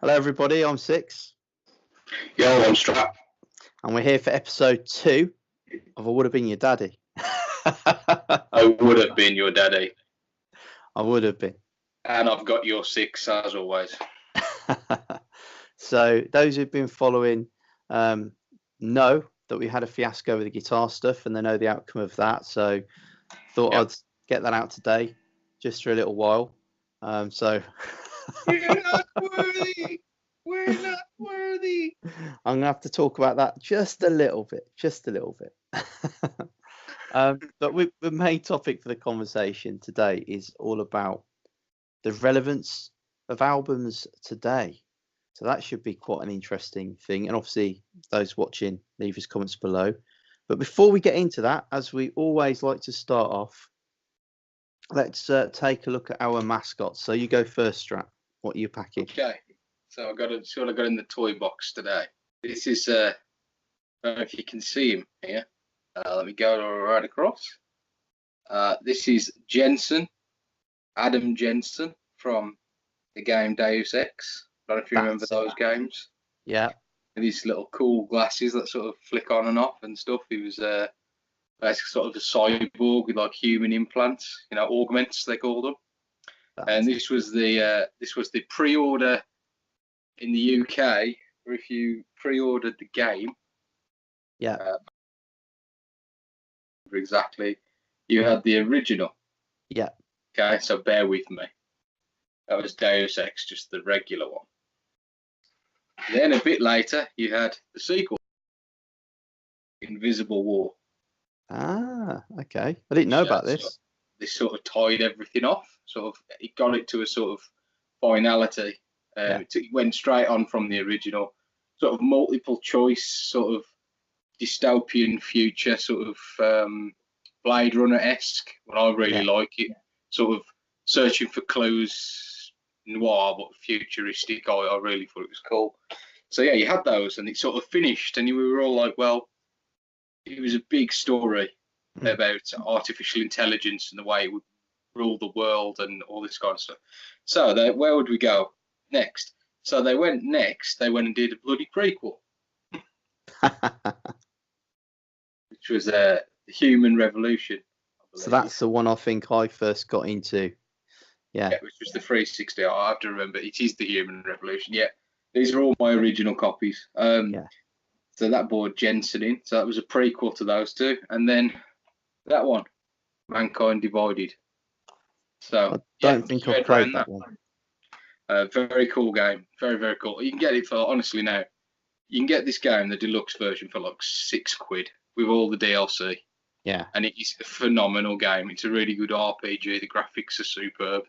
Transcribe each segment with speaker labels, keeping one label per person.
Speaker 1: Hello, everybody. I'm Six,
Speaker 2: Yo, I'm Strap.
Speaker 1: and we're here for episode 2 of I Would Have Been Your Daddy.
Speaker 2: I would have been your daddy.
Speaker 1: I would have been.
Speaker 2: And I've got your 6 as always.
Speaker 1: So, those who've been following know that we had a fiasco with the guitar stuff, and they know the outcome of that. So, thought I'd get that out today, just for a little while. So,
Speaker 2: We're not worthy. We're not worthy.
Speaker 1: I'm gonna have to talk about that just a little bit. But the main topic for the conversation today is all about the relevance of albums today. So that should be quite an interesting thing. And obviously, those watching, leave us comments below. But before we get into that, as we always like to start off, let's take a look at our mascots. So you go first, Strat. What are you packing?
Speaker 2: Okay. So I got in the toy box today. This is I don't know if you can see him here. Let me go right across. This is Adam Jensen from the game Deus Ex. I don't know if you remember those games.
Speaker 1: Yeah.
Speaker 2: With these little cool glasses that sort of flick on and off and stuff. He was basically sort of a cyborg with like human implants, augments they called them. And this was the pre-order in the UK, or if you pre-ordered the game.
Speaker 1: Yeah.
Speaker 2: Exactly. You had the original.
Speaker 1: Yeah.
Speaker 2: Okay, so bear with me. That was Deus Ex, just the regular one. Then a bit later, you had the sequel, Invisible War.
Speaker 1: Ah, okay. I didn't know about this.
Speaker 2: This sort of tied everything off. It got it to a sort of finality. It went straight on from the original, sort of multiple choice, sort of dystopian future, sort of Blade Runner-esque. But I really like it. Sort of searching for clues, noir but futuristic. I really thought it was cool. So yeah, you had those, and it sort of finished, and we were all like, well, it was a big story about artificial intelligence and the way it would rule the world and all this kind of stuff. So where would we go next? So they went and did a bloody prequel, which was the Human Revolution.
Speaker 1: So that's the one I think I first got into. Yeah,
Speaker 2: which was the 360. I have to remember, it is the Human Revolution. Yeah, these are all my original copies. So that brought Jensen in. So that was a prequel to those two. And then that one, Mankind Divided. So
Speaker 1: I don't think I've played that one.
Speaker 2: Very cool game. Very, very cool. You can get it for, honestly now, you can get this game, the deluxe version, for like £6 with all the DLC.
Speaker 1: Yeah.
Speaker 2: And it is a phenomenal game. It's a really good RPG. The graphics are superb.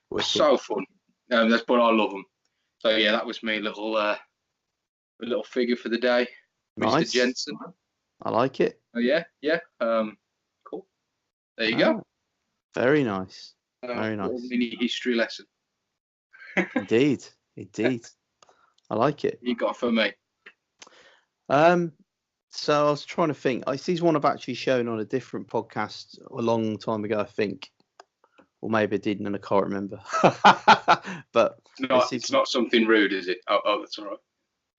Speaker 1: Wicked.
Speaker 2: So fun. That's what I love them. So yeah, that was me little figure for the day.
Speaker 1: Nice.
Speaker 2: Mr. Jensen.
Speaker 1: I like it.
Speaker 2: Oh yeah. Cool. There you go.
Speaker 1: Very nice. Very nice.
Speaker 2: Little mini history lesson.
Speaker 1: Indeed. I like it.
Speaker 2: You got for me.
Speaker 1: So I was trying to think. This is one I've actually shown on a different podcast a long time ago, I think. Or maybe I didn't and I can't remember. But
Speaker 2: it's not something rude, is it? Oh, that's all right.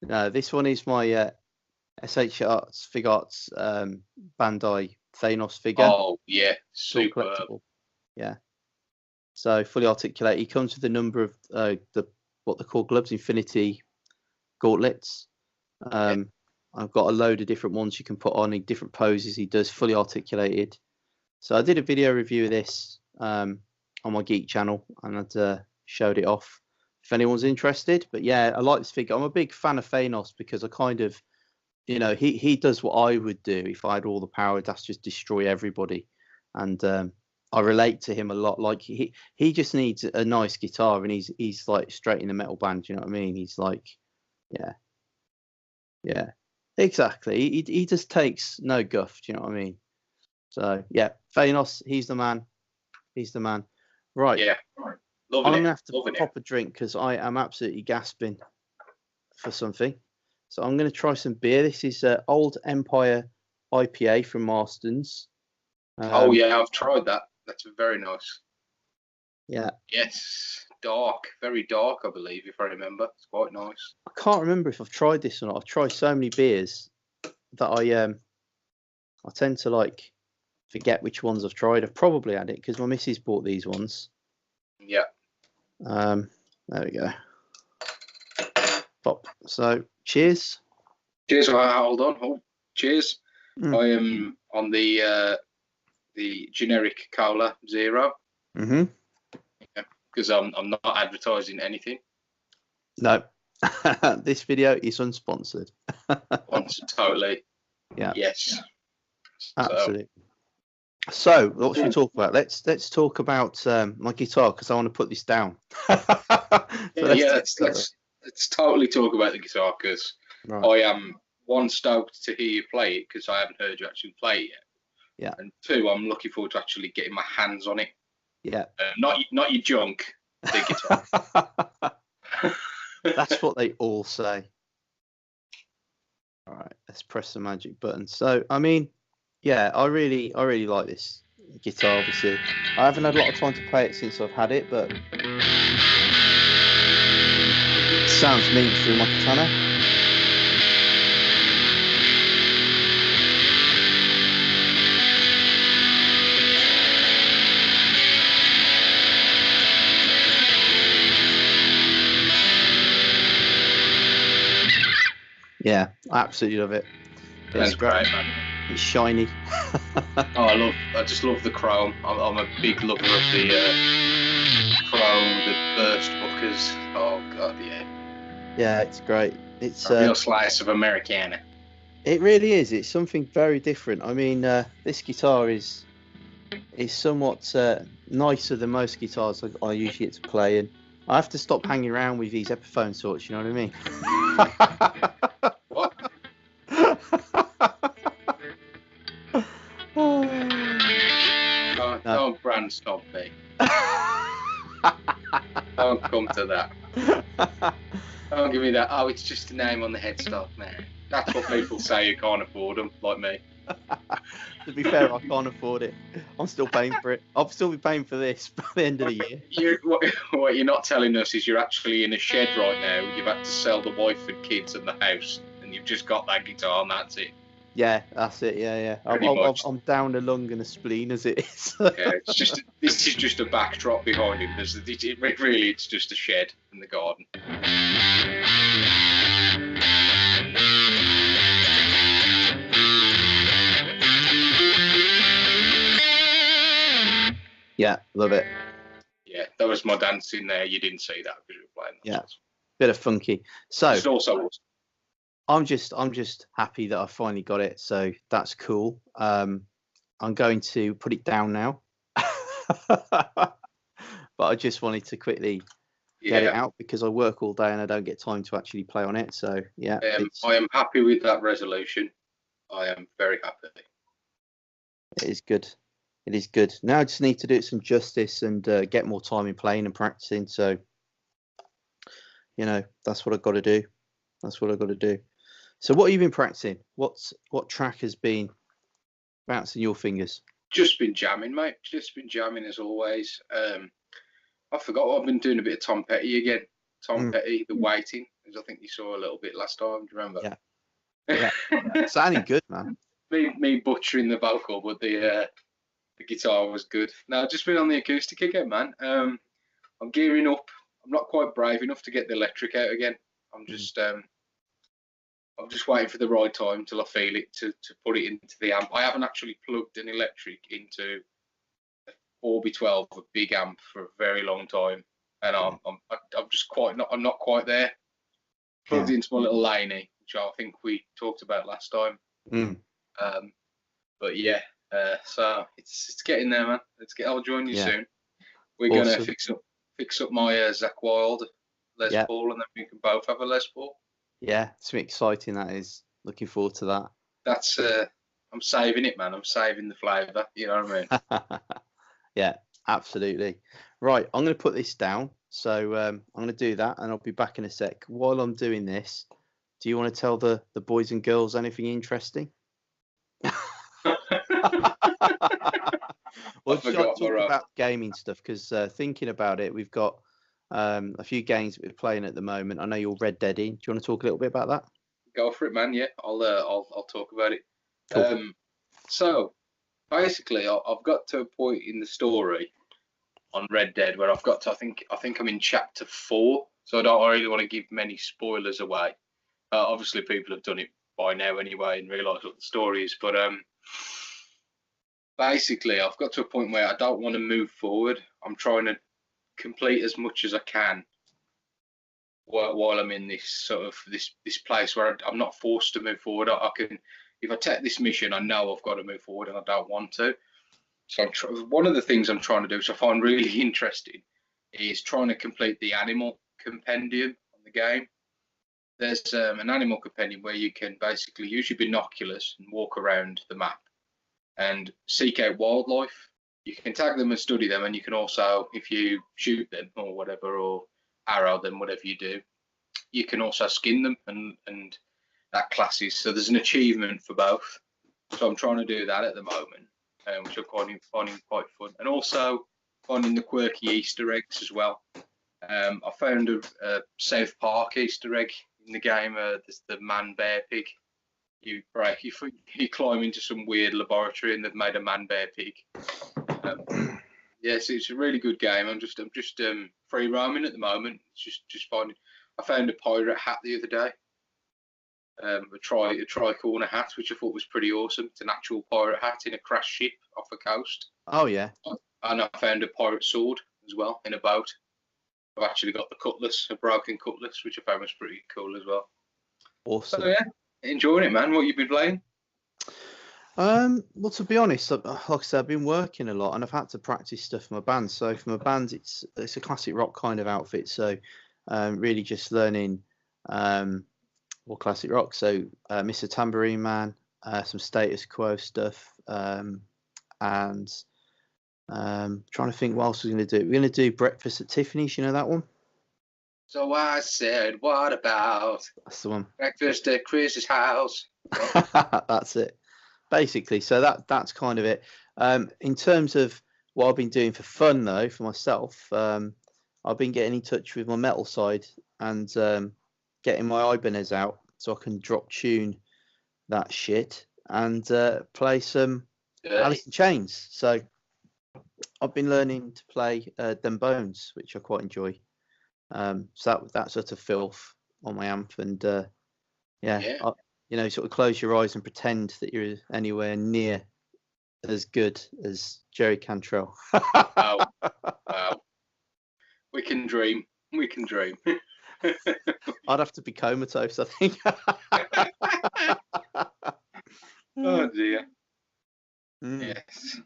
Speaker 1: No, this one is my SH Arts Fig Arts Bandai Thanos figure.
Speaker 2: Oh yeah, super
Speaker 1: collectible. Yeah. So fully articulated. He comes with a number of what they call gloves, Affinity gauntlets. I've got a load of different ones you can put on in different poses. He does fully articulated. So I did a video review of this on my Geek channel, and I'd showed it off if anyone's interested. But yeah, I like this figure. I'm a big fan of Thanos because I kind of, he does what I would do if I had all the power. That's just destroy everybody. And I relate to him a lot. Like he just needs a nice guitar, and he's like straight in the metal band. You know what I mean? He's like, yeah, exactly. He just takes no guff. Do you know what I mean? So yeah, Thanos, he's the man. Right.
Speaker 2: Yeah.
Speaker 1: I'm gonna have to pop a drink because I am absolutely gasping for something. So I'm gonna try some beer. This is Old Empire IPA from Marston's.
Speaker 2: Oh yeah, I've tried that. That's very nice.
Speaker 1: Yeah.
Speaker 2: Yes, dark, very dark, I believe, if I remember. It's quite nice.
Speaker 1: I can't remember if I've tried this or not. I've tried so many beers that I tend to like forget which ones I've tried. I've probably had it because my missus bought these ones.
Speaker 2: Yeah.
Speaker 1: There we go. Pop. So cheers.
Speaker 2: Cheers. Hold on. Oh, cheers.
Speaker 1: Mm.
Speaker 2: I am on the generic cola zero.
Speaker 1: Mm-hmm.
Speaker 2: Yeah, because I'm not advertising anything.
Speaker 1: No. This video is unsponsored.
Speaker 2: Totally.
Speaker 1: Yeah.
Speaker 2: Yes.
Speaker 1: Absolutely. So what should we talk about? Let's talk about my guitar because I want to put this down.
Speaker 2: Let's totally talk about the guitar because
Speaker 1: right.
Speaker 2: I am one, stoked to hear you play it because I haven't heard you actually play it yet.
Speaker 1: Yeah.
Speaker 2: And two, I'm looking forward to actually getting my hands on it.
Speaker 1: Yeah.
Speaker 2: Not your junk, the guitar.
Speaker 1: That's what they all say. All right, let's press the magic button. So, I mean, yeah, I really like this guitar. Obviously, I haven't had a lot of time to play it since I've had it, but it sounds neat through my katana. Yeah, I absolutely love it.
Speaker 2: That's great, man.
Speaker 1: It's shiny.
Speaker 2: I just love the chrome. I'm a big lover of the chrome, the burst buckers. Oh god, yeah.
Speaker 1: Yeah, it's great. It's
Speaker 2: a real slice of Americana.
Speaker 1: It really is. It's something very different. I mean, this guitar is somewhat nicer than most guitars I usually get to play, and I have to stop hanging around with these Epiphone sorts. You know what I mean?
Speaker 2: What? Don't brand stop me. Don't come to that. Don't give me that. Oh, it's just a name on the headstock, man. That's what people say who can't afford them, like me.
Speaker 1: To be fair, I can't afford it. I'm still paying for it. I'll still be paying for this by the end of the year.
Speaker 2: What you're not telling us is you're actually in a shed right now. You've had to sell the wife and kids and the house, and you've just got that guitar, and that's it.
Speaker 1: Yeah, that's it. Yeah. I'm down a lung and a spleen as it is.
Speaker 2: Yeah, this is just a backdrop behind him. Really, it's just a shed in the garden.
Speaker 1: Yeah, love it.
Speaker 2: Yeah, that was my dancing there. You didn't see that because you were playing.
Speaker 1: Yeah, bit of funky. So
Speaker 2: it's also
Speaker 1: I'm just happy that I finally got it. So that's cool. I'm going to put it down now. But I just wanted to quickly get it out because I work all day and I don't get time to actually play on it. So yeah,
Speaker 2: I am happy with that resolution. I am very happy.
Speaker 1: It is good. It is good. Now I just need to do it some justice and get more time in playing and practicing. So, you know, that's what I've got to do. That's what I've got to do. So what have you been practicing? What track has been bouncing your fingers?
Speaker 2: Just been jamming, mate. Just been jamming as always. I forgot what I've been doing a bit of Tom Petty again. Tom Petty, The Waiting, as I think you saw a little bit last time. Do you remember?
Speaker 1: Yeah. Sounding good, man.
Speaker 2: Me butchering the vocal, but the guitar was good. No, I've just been on the acoustic again, man. I'm gearing up. I'm not quite brave enough to get the electric out again. I'm just waiting for the right time till I feel it to put it into the amp. I haven't actually plugged an electric into a 4B12, a big amp, for a very long time, and I'm not quite there. Plugged into my little Laney, which I think we talked about last time. But yeah, so it's getting there, man. I'll join you soon. We're gonna fix up my Zach Wild Les Paul, and then we can both have a Les Paul.
Speaker 1: Yeah, it's exciting. That is. Looking forward to that.
Speaker 2: That's I'm saving it, man. I'm saving the flavour. You know what I mean?
Speaker 1: Yeah, absolutely. Right, I'm going to put this down. So I'm going to do that, and I'll be back in a sec. While I'm doing this, do you want to tell the boys and girls anything interesting? Well,
Speaker 2: I
Speaker 1: should I
Speaker 2: forgot my
Speaker 1: talk
Speaker 2: role.
Speaker 1: about gaming stuff? Because thinking about it, we've got a few games that we're playing at the moment. I know you're Red Dead in. Do you want to talk a little bit about that?
Speaker 2: Go for it, man. Yeah, I'll talk about it.
Speaker 1: Cool.
Speaker 2: So basically, I've got to a point in the story on Red Dead where I've got to. I think I'm in chapter 4, so I don't really want to give many spoilers away. Obviously, people have done it by now anyway and realise what the story is. But basically, I've got to a point where I don't want to move forward. I'm trying to complete as much as I can while I'm in this sort of this place where I'm not forced to move forward. I can, if I take this mission, I know I've got to move forward, and I don't want to. So one of the things I'm trying to do, which I find really interesting, is trying to complete the animal compendium on the game. There's an animal compendium where you can basically use your binoculars and walk around the map and seek out wildlife. You can tag them and study them, and you can also, if you shoot them or whatever, or arrow them, whatever you do, you can also skin them, and that classes. So there's an achievement for both. So I'm trying to do that at the moment, which I'm finding quite fun, and also finding the quirky Easter eggs as well. I found a South Park Easter egg in the game. There's the man bear pig. You climb into some weird laboratory and they've made a man bear pig. Yes, it's a really good game. I'm just free roaming at the moment. It's just finding. I found a pirate hat the other day. A tricorner hat, which I thought was pretty awesome. It's an actual pirate hat in a crashed ship off the coast.
Speaker 1: Oh yeah.
Speaker 2: And I found a pirate sword as well in a boat. I've actually got the cutlass, a broken cutlass, which I found was pretty cool as well.
Speaker 1: Awesome.
Speaker 2: So yeah, enjoying it, man. What you been playing?
Speaker 1: Well, to be honest, like I said, I've been working a lot and I've had to practice stuff for my band. So for my band, it's a classic rock kind of outfit. So really just learning classic rock. So Mr. Tambourine Man, some Status Quo stuff, and trying to think what else we're going to do. We're going to do Breakfast at Tiffany's. You know that one?
Speaker 2: So I said, what about
Speaker 1: That's the one.
Speaker 2: breakfast at Chris's house?
Speaker 1: That's it. Basically, so that's kind of it. In terms of what I've been doing for fun, though, for myself, I've been getting in touch with my metal side and getting my Ibanez out so I can drop tune that shit and play some Alice in Chains. So I've been learning to play Them Bones, which I quite enjoy. So that sort of filth on my amp, and sort of close your eyes and pretend that you're anywhere near as good as Jerry Cantrell.
Speaker 2: Wow. We can dream. We can dream.
Speaker 1: I'd have to be comatose, I think.
Speaker 2: Oh dear.
Speaker 1: Yes.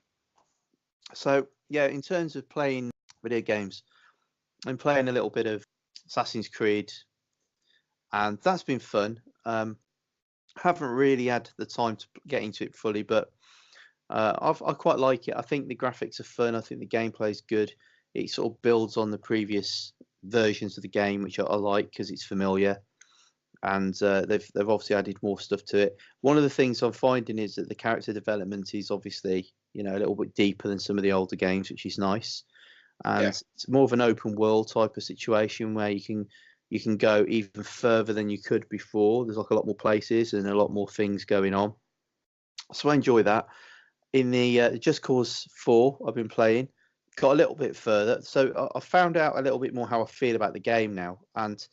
Speaker 1: So yeah, in terms of playing video games, I'm playing a little bit of Assassin's Creed, and that's been fun. Haven't really had the time to get into it fully, but I quite like it. I think the graphics are fun. I think the gameplay is good. It sort of builds on the previous versions of the game, which I like because it's familiar, and they've obviously added more stuff to it. One of the things I'm finding is that the character development is obviously a little bit deeper than some of the older games, which is nice. And it's more of an open world type of situation where you can go even further than you could before. There's like a lot more places and a lot more things going on. So I enjoy that. In the Just Cause 4, I've been playing, got a little bit further. So I found out a little bit more how I feel about the game now. And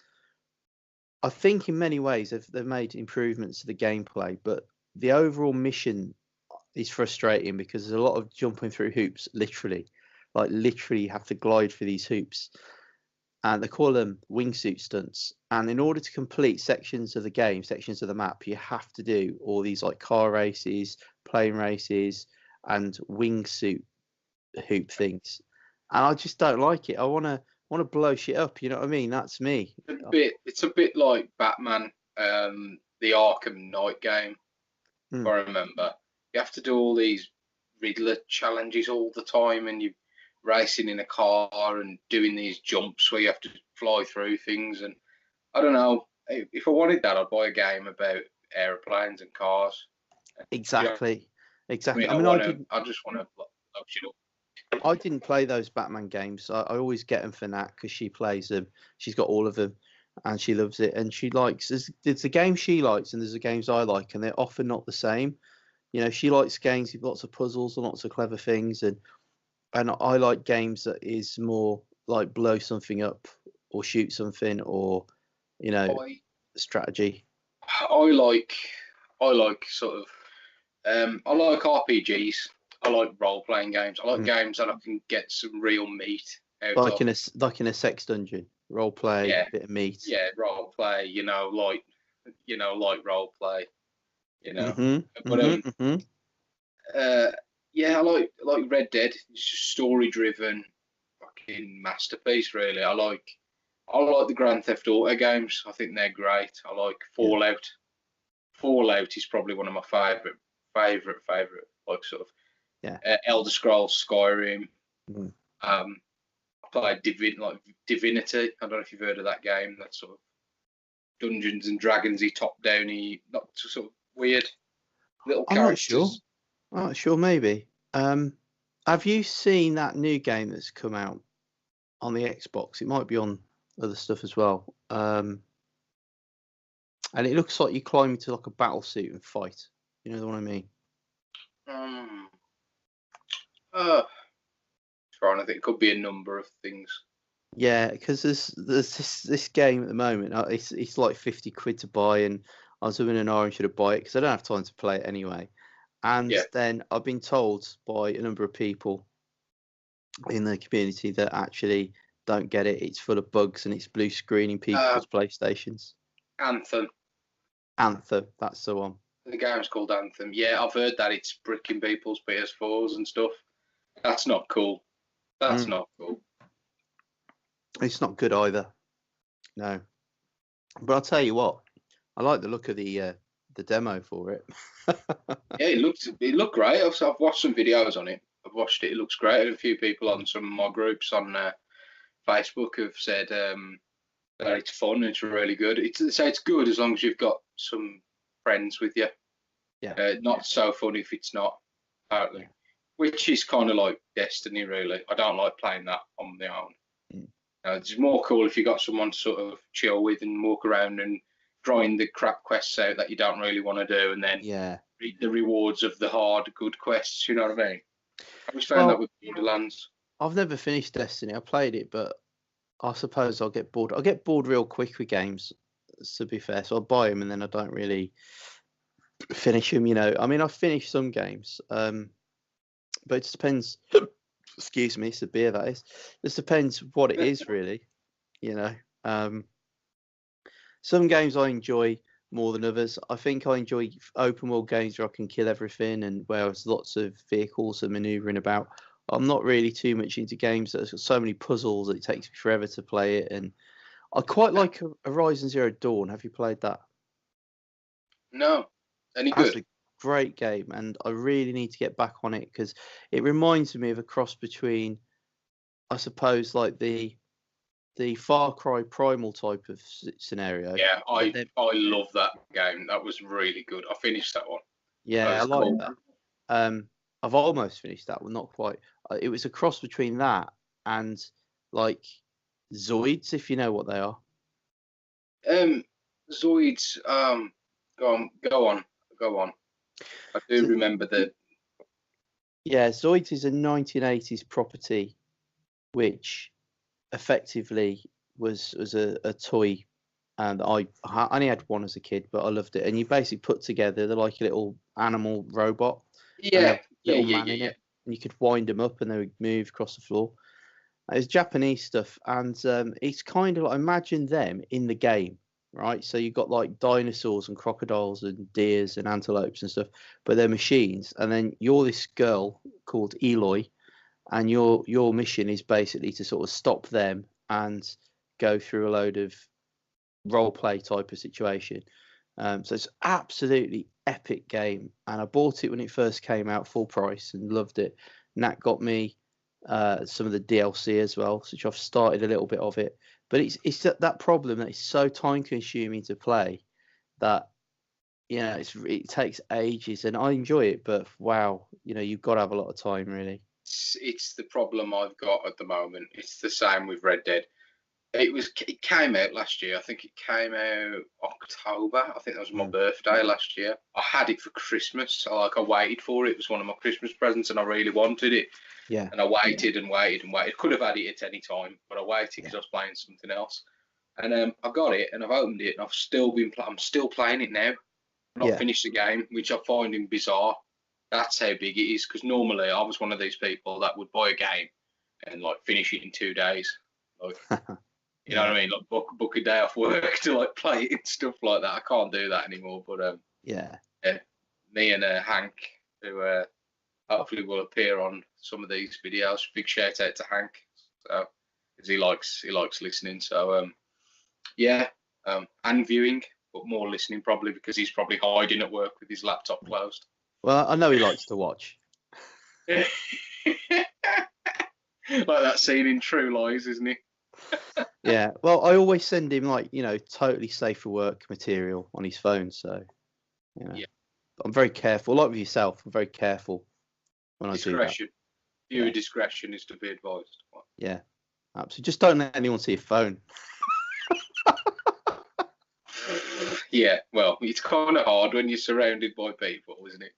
Speaker 1: I think in many ways they've made improvements to the gameplay, but the overall mission is frustrating because there's a lot of jumping through hoops, literally. Like literally you have to glide through these hoops. And they call them wingsuit stunts. And in order to complete sections of the game, sections of the map, you have to do all these like car races, plane races, and wingsuit hoop things. And I just don't like it. I want to blow shit up. You know what I mean? That's me.
Speaker 2: It's a bit like Batman, the Arkham Knight game. If I remember, you have to do all these Riddler challenges all the time, and you racing in a car and doing these jumps where you have to fly through things. And I don't know, if I wanted that, I'd buy a game about aeroplanes and cars.
Speaker 1: Exactly. exactly.
Speaker 2: I
Speaker 1: I
Speaker 2: mean,
Speaker 1: mean,
Speaker 2: I just want to load shit up.
Speaker 1: I didn't play those Batman games. I always get them for Nat because she plays them. She's got all of them, and she loves it. And she likes there's the games she likes, and there's the games I like, and they're often not the same. You know, she likes games with lots of puzzles and lots of clever things, and I like games that is more like blow something up or shoot something or you know
Speaker 2: I
Speaker 1: strategy.
Speaker 2: I like sort of I like RPGs. I like role playing games. I like
Speaker 1: Mm.
Speaker 2: games that I can get some real meat out
Speaker 1: Like
Speaker 2: of.
Speaker 1: in a sex dungeon, role play,
Speaker 2: Yeah,
Speaker 1: bit of meat.
Speaker 2: yeah, role play. Like role play. You know,
Speaker 1: Mhm.
Speaker 2: but
Speaker 1: Mhm. Mhm.
Speaker 2: uh, yeah, I like Red Dead. It's just story driven, fucking masterpiece. Really, I like the Grand Theft Auto games. I think they're great. I like
Speaker 1: Yeah.
Speaker 2: Fallout. Fallout is probably one of my favorite. Like sort of
Speaker 1: Yeah.
Speaker 2: Elder Scrolls, Skyrim.
Speaker 1: Mhm.
Speaker 2: I played Divinity. I don't know if you've heard of that game. That's sort of Dungeons and Dragonsy, top downy, not sort of weird little
Speaker 1: I'm not sure.
Speaker 2: characters.
Speaker 1: I'm not sure. Maybe. Have you seen that new game that's come out on the Xbox? It might be on other stuff as well. And it looks like you climb into like a battle suit and fight. You know what I mean?
Speaker 2: Um, uh, Trying to think, could be a number of things.
Speaker 1: Yeah, because there's this game at the moment. It's like 50 quid to buy, and I was doing an orange to buy it because I don't have time to play it anyway. And
Speaker 2: Yeah,
Speaker 1: then I've been told by a number of people in the community that actually don't get it. It's full of bugs and it's blue screening
Speaker 2: uh,
Speaker 1: people's PlayStations.
Speaker 2: Anthem.
Speaker 1: Anthem, that's the one.
Speaker 2: The game's called Anthem. Yeah, I've heard that it's bricking people's PS4s and stuff. That's not cool. That's
Speaker 1: Mm.
Speaker 2: not cool.
Speaker 1: It's not good either. No, but I'll tell you what, I like the look of the demo for it.
Speaker 2: Yeah, it looked great. I've watched some videos on it. I've watched it. It looks great. A few people on some of my groups on Facebook have said that it's fun. It's really good. It's good as long as you've got some friends with you.
Speaker 1: Yeah.
Speaker 2: Not so fun if it's not. Apparently,
Speaker 1: Yeah.
Speaker 2: which is kind of like Destiny. Really, I don't like playing that on my own.
Speaker 1: Mm.
Speaker 2: It's more cool if you got someone to sort of chill with and walk around and grind the crap quests out that you don't really want to do, and then
Speaker 1: Yeah.
Speaker 2: reap the rewards of the hard, good quests. You know what I mean? I always found that
Speaker 1: Well,
Speaker 2: with Borderlands.
Speaker 1: I've never finished Destiny. I played it, but I suppose I'll get bored. I'll get bored real quick with games, to be fair. So I'll buy them and then I don't really finish them. You know, I mean, I've finished some games, but it just depends. Excuse me, it's a beer that is. It just depends what it is, really. You know, some games I enjoy more than others. I think I enjoy open world games where I can kill everything and where there's lots of vehicles and maneuvering about. I'm not really too much into games that have got so many puzzles that it takes me forever to play it. And I quite like Horizon Zero Dawn. Have you played that?
Speaker 2: No, any
Speaker 1: That's
Speaker 2: good?
Speaker 1: a great game, and I really need to get back on it because it reminds me of a cross between, I suppose, like the Far Cry Primal type of scenario.
Speaker 2: Yeah,
Speaker 1: But
Speaker 2: I
Speaker 1: then,
Speaker 2: I love that game. That was really good. I finished that one. That
Speaker 1: yeah, I
Speaker 2: was
Speaker 1: like
Speaker 2: cool.
Speaker 1: that. I've almost finished that one, not quite. It was a cross between that and like Zoids, if you know what they are.
Speaker 2: Zoids. Go on, go on. I do
Speaker 1: So,
Speaker 2: remember the.
Speaker 1: yeah, Zoids is a 1980s property which effectively was a toy, and I only had one as a kid, but I loved it. And you basically put together they're like a little animal robot, and they
Speaker 2: Yeah,
Speaker 1: have a
Speaker 2: yeah,
Speaker 1: little
Speaker 2: yeah,
Speaker 1: man
Speaker 2: yeah,
Speaker 1: in
Speaker 2: yeah.
Speaker 1: it, and you could wind them up, and they would move across the floor. It's Japanese stuff, and it's kind of like imagine them in the game, right? So you've got like dinosaurs and crocodiles and deers and antelopes and stuff, but they're machines. And then you're this girl called Eloy, and your mission is basically to sort of stop them and go through a load of role play type of situation. So it's absolutely epic game, and I bought it when it first came out full price and loved it. Nat got me some of the DLC as well, which I've started a little bit of it. But it's that problem that it's so time consuming to play that Yeah, it takes ages, and I enjoy it, but wow, you've got to have a lot of time, really.
Speaker 2: It's the problem I've got at the moment. It's the same with Red Dead. It came out last year. I think it came out October. I think that was my birthday last year. I had it for Christmas. I waited for it. It was one of my Christmas presents, and I really wanted it.
Speaker 1: Yeah.
Speaker 2: And I waited and waited and waited. Could have had it at any time, but I waited because I was playing something else. And I got it, and I've opened it, and I've still been. I'm still playing it now. I've not finished the game, which I find bizarre. That's how big it is. Because normally I was one of these people that would buy a game and like finish it in 2 days. Like, you know what I mean? Like book a day off work to like play it and stuff like that. I can't do that anymore. But
Speaker 1: yeah,
Speaker 2: me and Hank, who hopefully will appear on some of these videos. Big shout out to Hank, so because he likes listening. So and viewing, but more listening probably because he's probably hiding at work with his laptop closed.
Speaker 1: Well, I know he likes to watch.
Speaker 2: Like that scene in True Lies, isn't he?
Speaker 1: Yeah. Well, I always send him like totally safe for work material on his phone, so I'm very careful. Like with yourself, I'm very careful when I do that.
Speaker 2: Viewer discretion is to be advised.
Speaker 1: Yeah, absolutely. Just don't let anyone see your phone.
Speaker 2: Yeah, well, it's kind of hard when you're surrounded by people, isn't it?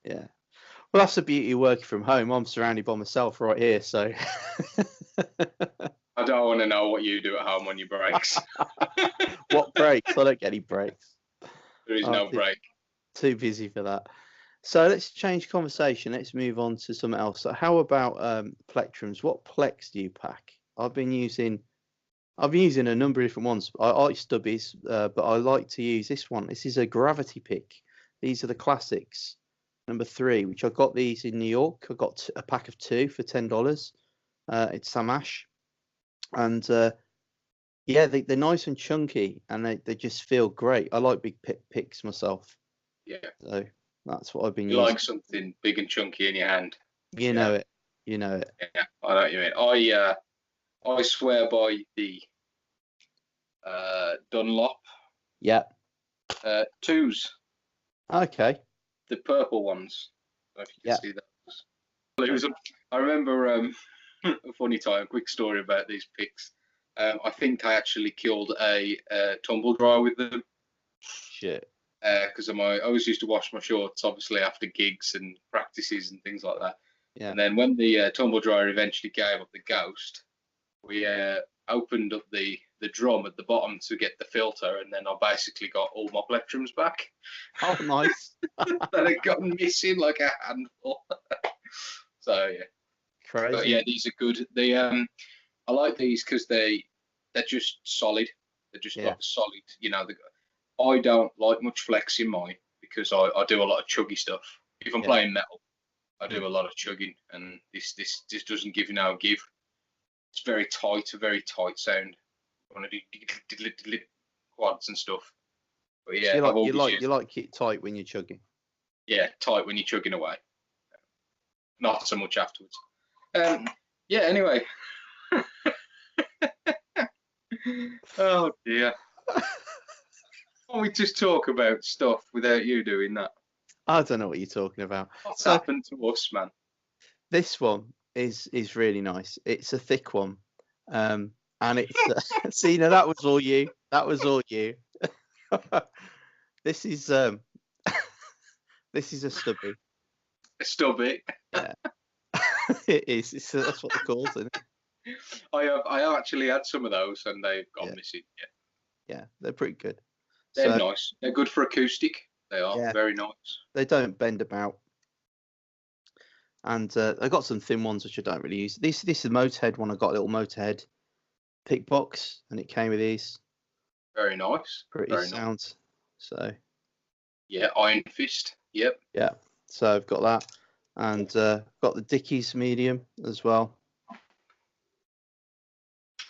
Speaker 1: Yeah. Well, that's the beauty of working from home. I'm surrounded by myself right here, so.
Speaker 2: I don't want to know what you do at home on your breaks.
Speaker 1: What breaks? I don't get any breaks.
Speaker 2: There is no break.
Speaker 1: Too busy for that. So let's change conversation. Let's move on to something else. So how about plectrums? What plex do you pack? I've been using a number of different ones. I like stubbies, but I like to use this one. This is a gravity pick. These are the classics. Number 3, which I got these in New York. I got a pack of 2 for $10. It's Samash. And they're nice and chunky, and they just feel great. I like big picks myself.
Speaker 2: Yeah.
Speaker 1: So that's what I've been
Speaker 2: using.
Speaker 1: You
Speaker 2: like something big and chunky in your hand.
Speaker 1: You know it.
Speaker 2: Yeah, I know what you mean. I swear by the Dunlop.
Speaker 1: Yeah.
Speaker 2: 2s.
Speaker 1: Okay.
Speaker 2: The purple ones. I don't know if you can see those. I remember a funny time, quick story about these picks. I think I actually killed a tumble dryer with them.
Speaker 1: Shit.
Speaker 2: Because I always used to wash my shorts, obviously, after gigs and practices and things like that.
Speaker 1: Yeah.
Speaker 2: And then when the tumble dryer eventually gave up the ghost, we opened up the drum at the bottom to get the filter, and then I basically got all my plectrums back.
Speaker 1: Oh, nice.
Speaker 2: That had gotten missing like a handful. So yeah,
Speaker 1: crazy.
Speaker 2: But yeah, these are good. They I like these because they're just solid. They're just like solid. I don't like much flex in mine because I do a lot of chuggy stuff. If I'm playing metal, I do a lot of chugging, and this doesn't give give. It's very tight, a very tight sound. I want to do quads and stuff. But yeah,
Speaker 1: so you like it tight when you're chugging.
Speaker 2: Yeah, tight when you're chugging away. Not so much afterwards. Yeah. Anyway. Oh dear. Why don't we just talk about stuff without you doing that?
Speaker 1: I don't know what you're talking about.
Speaker 2: What's happened to us, man?
Speaker 1: This one is really nice. It's a thick one, and it's see, now that was all you. That was all you. This is this is a stubby.
Speaker 2: A stubby.
Speaker 1: Yeah. It is. That's what they're called, isn't it?
Speaker 2: I have actually had some of those, and they've gone missing.
Speaker 1: Yeah, they're pretty good.
Speaker 2: They're nice. They're good for acoustic. They are very nice.
Speaker 1: They don't bend about. And I got some thin ones which I don't really use. This is the Motorhead one. I got a little Motorhead pick box, and it came with these.
Speaker 2: Very nice.
Speaker 1: Pretty sound. Nice. So.
Speaker 2: Yeah, Iron Fist. Yep.
Speaker 1: Yeah. So I've got that, and got the Dickies medium as well.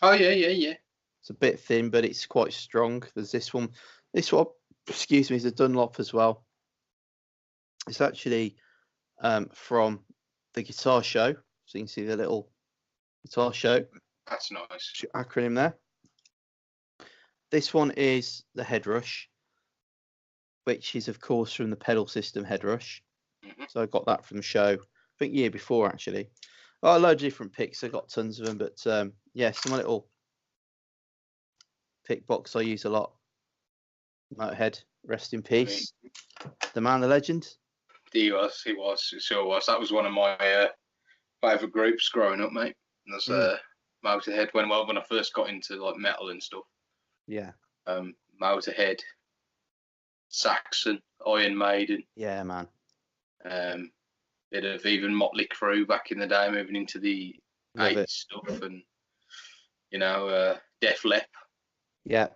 Speaker 2: Oh yeah.
Speaker 1: It's a bit thin, but it's quite strong. There's this one. This one, excuse me, is a Dunlop as well. It's actually from the guitar show. So you can see the little guitar show.
Speaker 2: That's nice.
Speaker 1: Acronym there. This one is the Head Rush, which is of course from the pedal system Head Rush.
Speaker 2: Mhm.
Speaker 1: So I got that from the show, I think year before actually. Oh, a load of different picks. I got tons of them, but yeah, some little pick box I use a lot. Motorhead, rest in peace. The man, the legend.
Speaker 2: He was, it sure was. That was one of my favourite groups growing up, mate. And there's Motorhead when I first got into like metal and stuff.
Speaker 1: Yeah.
Speaker 2: Motorhead, Saxon, Iron Maiden.
Speaker 1: Yeah, man.
Speaker 2: Bit of even Motley Crue back in the day, moving into the 80s stuff, and Def Lepp.
Speaker 1: Yeah.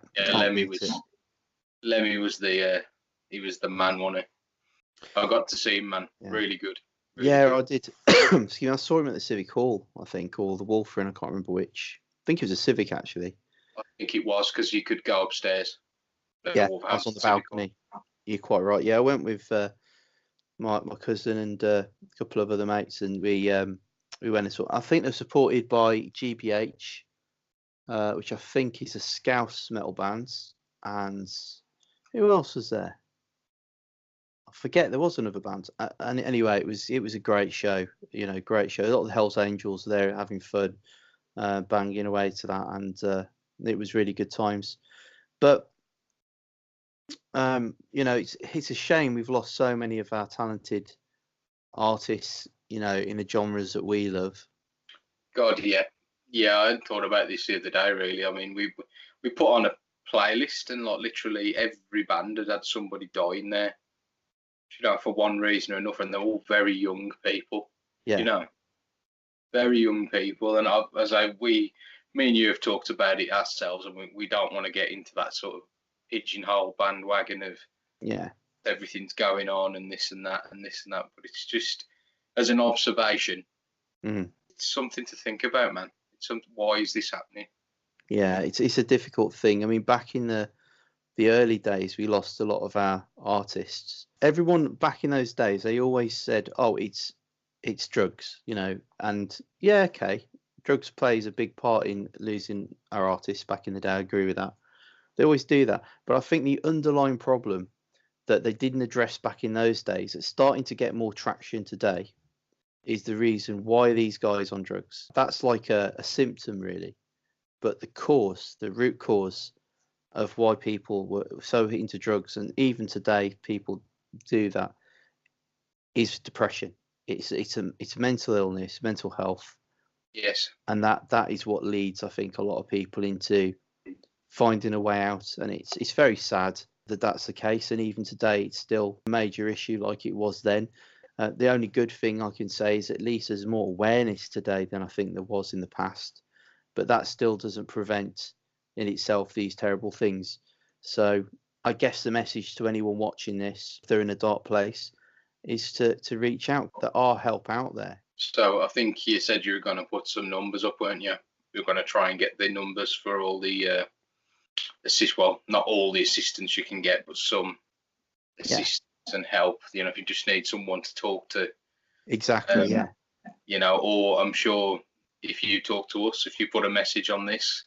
Speaker 2: Lemmy was the he was the man, wasn't he? I got to see him, man. Yeah. Really good. Really good.
Speaker 1: I did. Excuse me, I saw him at the Civic Hall, I think, or the Wolfram. I can't remember which. I think it was a Civic actually.
Speaker 2: I think it was because you could go upstairs.
Speaker 1: Yeah, I was on the balcony. You're quite right. Yeah, I went with my cousin and a couple of other mates, and we went and saw. I think they're supported by GBH, which I think is a Scouse metal band. And who else was there? I forget. There was another band. And anyway, it was a great show. Great show. A lot of the Hells Angels there having fun, banging away to that, and it was really good times. But it's a shame we've lost so many of our talented artists, in the genres that we love.
Speaker 2: God, yeah. I hadn't thought about this the other day. Really, I mean, we put on a playlist, and like literally every band had somebody dying there. For one reason or another, and they're all very young people.
Speaker 1: Yeah.
Speaker 2: Very young people, and me and you have talked about it ourselves, and we don't want to get into that sort of pigeonhole bandwagon of everything's going on and this and that and this and that. But it's just as an observation, it's something to think about, man. Why is this happening?
Speaker 1: Yeah, it's a difficult thing. I mean, back in the early days, we lost a lot of our artists. Everyone back in those days, they always said, "Oh, it's drugs," and yeah, okay, drugs plays a big part in losing our artists back in the day. I agree with that. They always do that, but I think the underlying problem that they didn't address back in those days, that's starting to get more traction today, is the reason why these guys on drugs. That's like a symptom, really, but the root cause of why people were so into drugs, and even today people do that, is depression. It's a mental illness, mental health.
Speaker 2: Yes.
Speaker 1: And that is what leads, I think, a lot of people into finding a way out, and it's very sad that that's the case. And even today, it's still a major issue like it was then. The only good thing I can say is at least there's more awareness today than I think there was in the past, but that still doesn't prevent in itself these terrible things. So I guess the message to anyone watching this, if they're in a dark place, is to reach out. There are help out there.
Speaker 2: So I think you said you were going to put some numbers up, weren't you? You're going to try and get the numbers for all the not all the assistance you can get, but some assistance and help. If you just need someone to talk to.
Speaker 1: Exactly.
Speaker 2: Or I'm sure if you talk to us, if you put a message on this,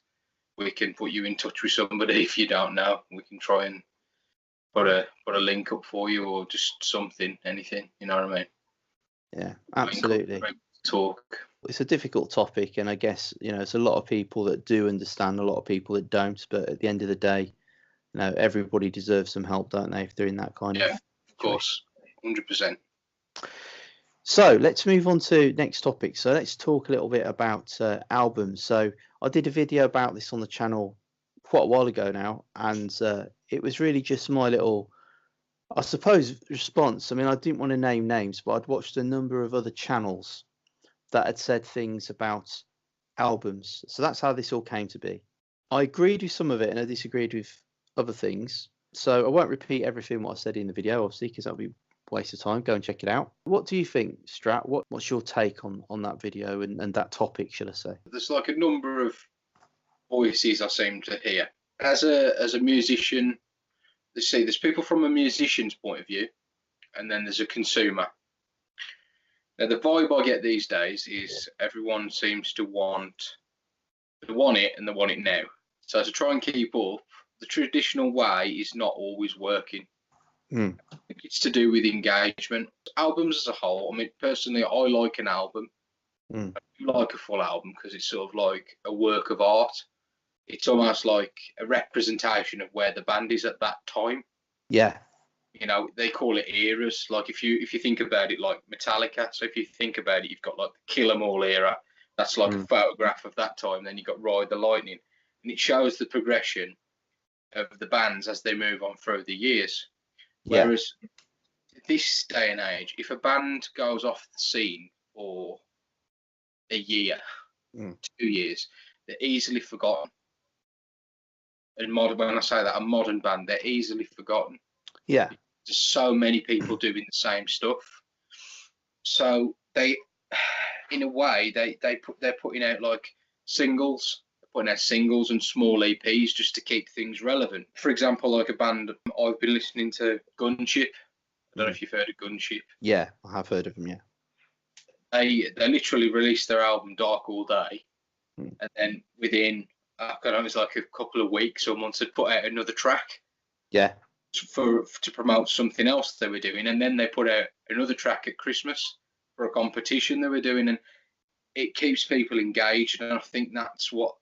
Speaker 2: we can put you in touch with somebody. If you don't know, we can try and put a link up for you, or just something, anything. You know what I mean?
Speaker 1: Yeah, absolutely.
Speaker 2: Talk.
Speaker 1: It's a difficult topic, and I guess there's a lot of people that do understand, a lot of people that don't. But at the end of the day, everybody deserves some help, don't they? If they're in that kind of.
Speaker 2: Of course, 100%.
Speaker 1: So let's move on to next topic. So let's talk a little bit about albums. So I did a video about this on the channel quite a while ago now, and it was really just my little, I suppose, response. I mean, I didn't want to name names, but I'd watched a number of other channels that had said things about albums. So that's how this all came to be. I agreed with some of it and I disagreed with other things. So I won't repeat everything what I said in the video, obviously, because that'll be a waste of time. Go and check it out. What do you think, Strat? What's your take on that video and that topic, should I say?
Speaker 2: There's like a number of voices I seem to hear. As a musician, there's people from a musician's point of view, and then there's a consumer. Now, the vibe I get these days is everyone seems to want it, and they want it now. So to try and keep up, the traditional way is not always working.
Speaker 1: Mm.
Speaker 2: I think it's to do with engagement. Albums as a whole, I mean, personally, I like an album.
Speaker 1: Mm.
Speaker 2: I do like a full album because it's sort of like a work of art. It's almost like a representation of where the band is at that time.
Speaker 1: Yeah.
Speaker 2: You know, they call it eras. Like if you think about it, like Metallica. So if you think about it, you've got like the Kill 'Em All era. That's like a photograph of that time. Then you've got Ride the Lightning, and it shows the progression of the bands as they move on through the years.
Speaker 1: Yeah.
Speaker 2: Whereas this day and age, if a band goes off the scene for a year, 2 years, they're easily forgotten. And modern, when I say that, a modern band, they're easily forgotten.
Speaker 1: Yeah.
Speaker 2: There's so many people doing the same stuff. So they, in a way, they're putting out like singles. They're putting out singles and small EPs just to keep things relevant. For example, like a band, I've been listening to Gunship. I don't know if you've heard of Gunship.
Speaker 1: Yeah, I have heard of them. Yeah.
Speaker 2: They literally released their album Dark All Day, and then within I don't know, it was like a couple of weeks or months, had put out another track.
Speaker 1: Yeah.
Speaker 2: To promote something else they were doing, and then they put out another track at Christmas for a competition they were doing, and it keeps people engaged. And I think that's what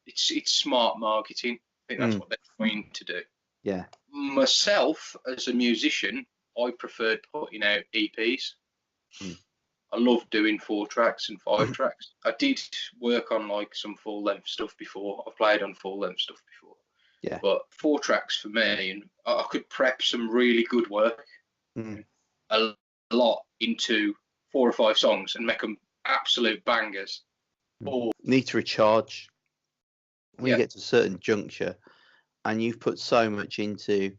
Speaker 2: it's smart marketing. I think that's what they're trying to do.
Speaker 1: Yeah.
Speaker 2: Myself as a musician, I preferred putting out EPs. I love doing 4 tracks and 5 tracks. I did work on like some full length stuff before. I've played on full length stuff before.
Speaker 1: Yeah.
Speaker 2: But 4 tracks for me, and I could prep some really good work, a lot into 4 or 5 songs and make them absolute bangers. Or
Speaker 1: need to recharge when you get to a certain juncture, and you've put so much into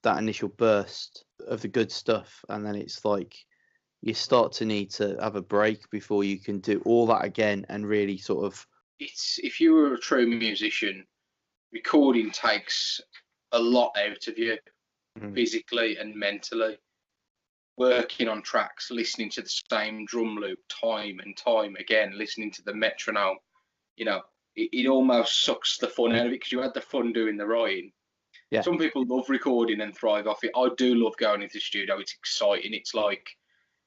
Speaker 1: that initial burst of the good stuff, and then it's like you start to need to have a break before you can do all that again and really sort of.
Speaker 2: It's, if you were a true musician, recording takes a lot out of you, physically and mentally. Working on tracks, listening to the same drum loop time and time again, listening to the metronome, you know, it almost sucks the fun out of it because you had the fun doing the writing. Yeah. Some people love recording and thrive off it. I do love going into the studio. It's exciting. It's like,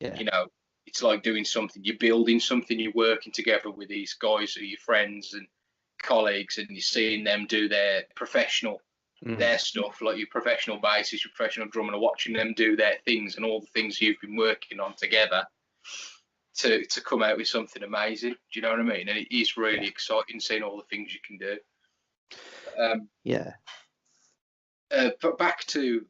Speaker 2: you know, it's like doing something. You're building something. You're working together with these guys who are your friends and colleagues, and you're seeing them do their professional, their stuff, like your professional bassist, your professional drummer, and watching them do their things and all the things you've been working on together to come out with something amazing. Do you know what I mean? And it is really exciting seeing all the things you can do. But back to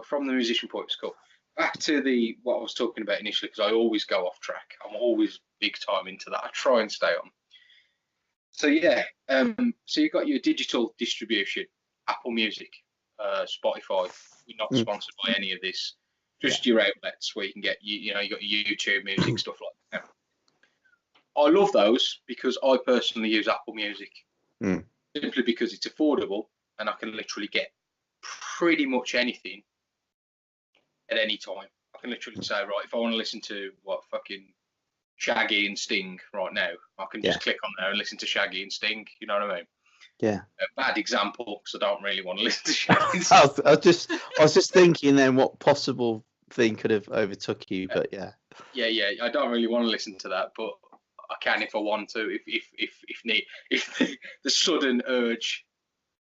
Speaker 2: from the musician point of view, back to what I was talking about initially, because I always go off track. I'm always big time into that. I try and stay on. So so you've got your digital distribution, Apple Music, Spotify. We're not sponsored by any of this. Just your outlets where you can get you got your YouTube Music, stuff like that. I love those because I personally use Apple Music simply because it's affordable and I can literally get pretty much anything at any time. I can literally say, right, if I want to listen to fucking Shaggy and Sting right now, I can just click on there and listen to Shaggy and Sting. You know what I mean? Yeah. A bad example because I don't really want to listen to Shaggy and Sting.
Speaker 1: I was just thinking then what possible thing could have overtook you, but yeah.
Speaker 2: Yeah. I don't really want to listen to that, but I can if I want to. If the sudden urge,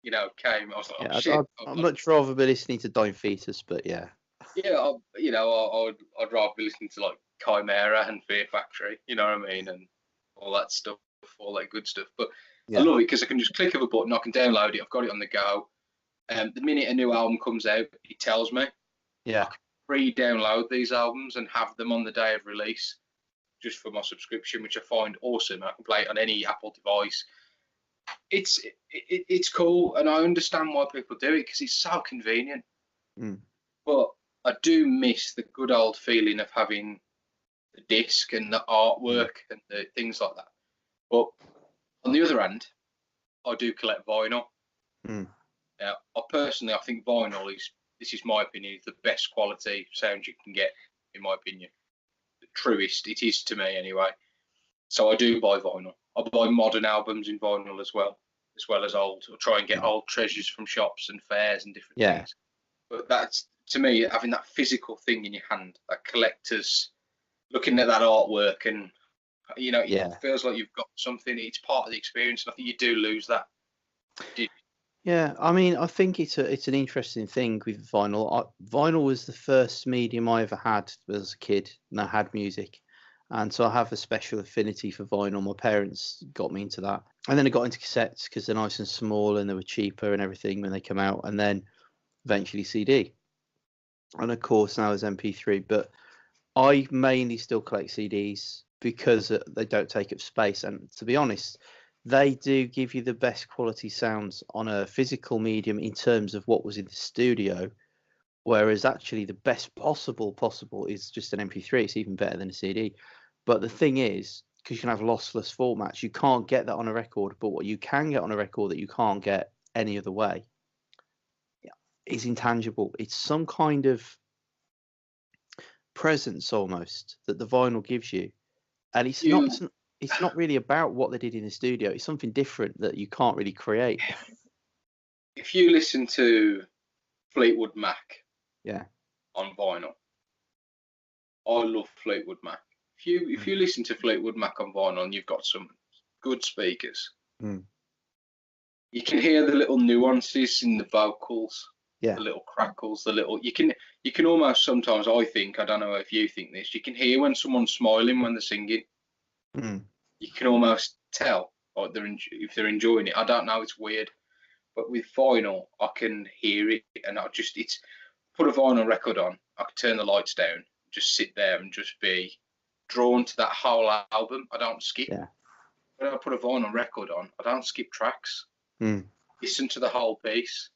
Speaker 2: came, I was like, oh, shit.
Speaker 1: I'd much rather be listening to Dying Fetus, but yeah.
Speaker 2: Yeah, I'd rather be listening to like Chimera and Fear Factory, you know what I mean, and all that stuff, all that good stuff. But I love it because I can just click of a button, I can download it, I've got it on the go. The minute a new album comes out, it tells me.
Speaker 1: Yeah.
Speaker 2: I can pre-download these albums and have them on the day of release, just for my subscription, which I find awesome. I can play it on any Apple device. It's cool, and I understand why people do it because it's so convenient. But I do miss the good old feeling of having the disc and the artwork and the things like that. But on the other hand, I do collect vinyl. Now, I think vinyl this is my opinion, is the best quality sound you can get, in my opinion. The truest, it is to me anyway. So I do buy vinyl. I buy modern albums in vinyl as well as old. I try and get old treasures from shops and fairs and different things. But to me, having that physical thing in your hand, that collector's looking at that artwork, and it feels like you've got something. It's part of the experience, and I think you do lose that.
Speaker 1: Yeah, I mean, I think it's an interesting thing with vinyl. Vinyl was the first medium I ever had as a kid, and I had music, and so I have a special affinity for vinyl. My parents got me into that, and then I got into cassettes because they're nice and small and they were cheaper and everything when they come out, and then eventually CD, and of course now there's MP3. But I mainly still collect CDs because they don't take up space, and to be honest, they do give you the best quality sounds on a physical medium in terms of what was in the studio, whereas actually the best possible is just an MP3. It's even better than a CD. But the thing is, because you can have lossless formats, you can't get that on a record. But what you can get on a record that you can't get any other way is intangible. It's some kind of presence almost that the vinyl gives you, and it's not really about what they did in the studio. It's something different that you can't really create.
Speaker 2: If you listen to Fleetwood Mac, on vinyl, I love Fleetwood Mac. If you listen to Fleetwood Mac on vinyl, and you've got some good speakers, you can hear the little nuances in the vocals, the little crackles, you can almost sometimes, I think, I don't know if you think this, you can hear when someone's smiling when they're singing. You can almost tell if they're enjoying it. I don't know, it's weird, but with vinyl I can hear it, and it's put a vinyl record on, I can turn the lights down, just sit there and just be drawn to that whole album. I don't skip. When I put a vinyl record on, I don't skip tracks. Listen to the whole piece.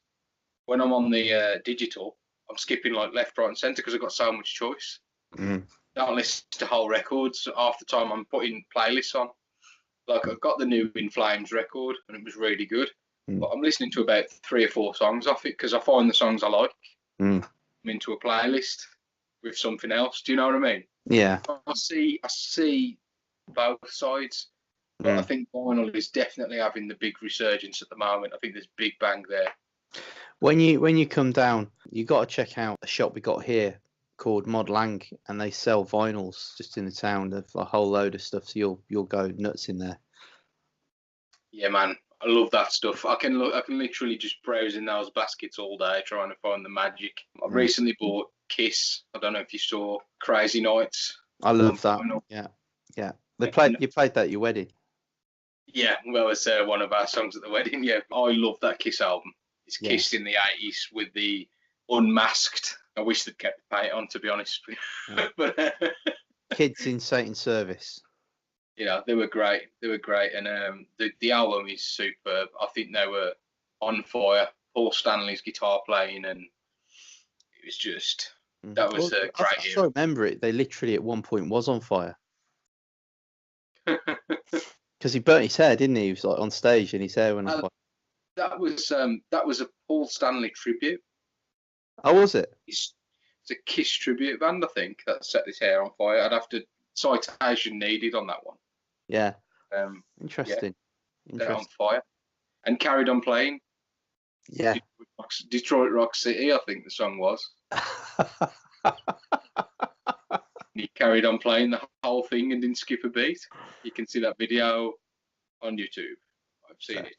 Speaker 2: When I'm on the digital, I'm skipping like left, right, and centre because I've got so much choice. Don't listen to whole records. Half the time I'm putting playlists on. Like, I got the new In Flames record, and it was really good. But I'm listening to about 3 or 4 songs off it because I find the songs I like. I'm into a playlist with something else. Do you know what I mean?
Speaker 1: Yeah.
Speaker 2: I see both sides. But I think vinyl is definitely having the big resurgence at the moment. I think there's big bang there.
Speaker 1: When you come down, you got to check out a shop we got here called Mod Lang, and they sell vinyls just in the town of a whole load of stuff. So you'll go nuts in there. Yeah,
Speaker 2: man, I love that stuff. I can literally just browse in those baskets all day trying to find the magic. I recently bought Kiss. I don't know if you saw Crazy Nights.
Speaker 1: I love that. Vinyl. Yeah. You played that at your wedding.
Speaker 2: Yeah, well, it's one of our songs at the wedding. Yeah, I love that Kiss album. It's Kiss in the 80s with the unmasked. I wish they'd kept the paint on, to be honest. But
Speaker 1: Kids in Satan's Service.
Speaker 2: Yeah, they were great. And the album is superb. I think they were on fire. Paul Stanley's guitar playing, and it was just that was great.
Speaker 1: I remember it. They literally at one point was on fire. Because he burnt his hair, didn't he? He was like on stage and his hair went on fire.
Speaker 2: That was a Paul Stanley tribute.
Speaker 1: Oh, was it?
Speaker 2: It's a Kiss tribute band, I think, that set his hair on fire. I'd have to citation needed on that one.
Speaker 1: Yeah. Interesting.
Speaker 2: On fire, and carried on playing.
Speaker 1: Yeah.
Speaker 2: Detroit Rock City, I think the song was. He carried on playing the whole thing and didn't skip a beat. You can see that video on YouTube. I've seen it.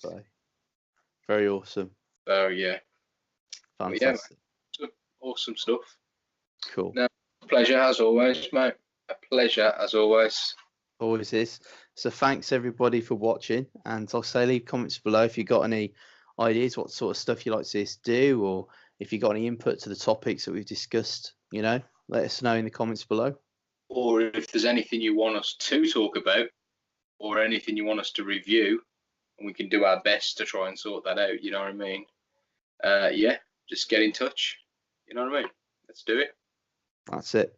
Speaker 1: Very awesome.
Speaker 2: Oh, yeah.
Speaker 1: Fantastic.
Speaker 2: Yeah, awesome stuff.
Speaker 1: Cool.
Speaker 2: No, pleasure as always, mate. A pleasure as always.
Speaker 1: Always is. So thanks everybody for watching, and I'll say leave comments below if you got any ideas what sort of stuff you like to see us do, or if you got any input to the topics that we've discussed, let us know in the comments below.
Speaker 2: Or if there's anything you want us to talk about, or anything you want us to review, and we can do our best to try and sort that out, you know what I mean? Just get in touch. You know what I mean? Let's do it.
Speaker 1: That's it.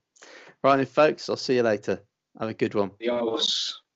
Speaker 1: Right then, folks, I'll see you later. Have a good one.
Speaker 2: Adios.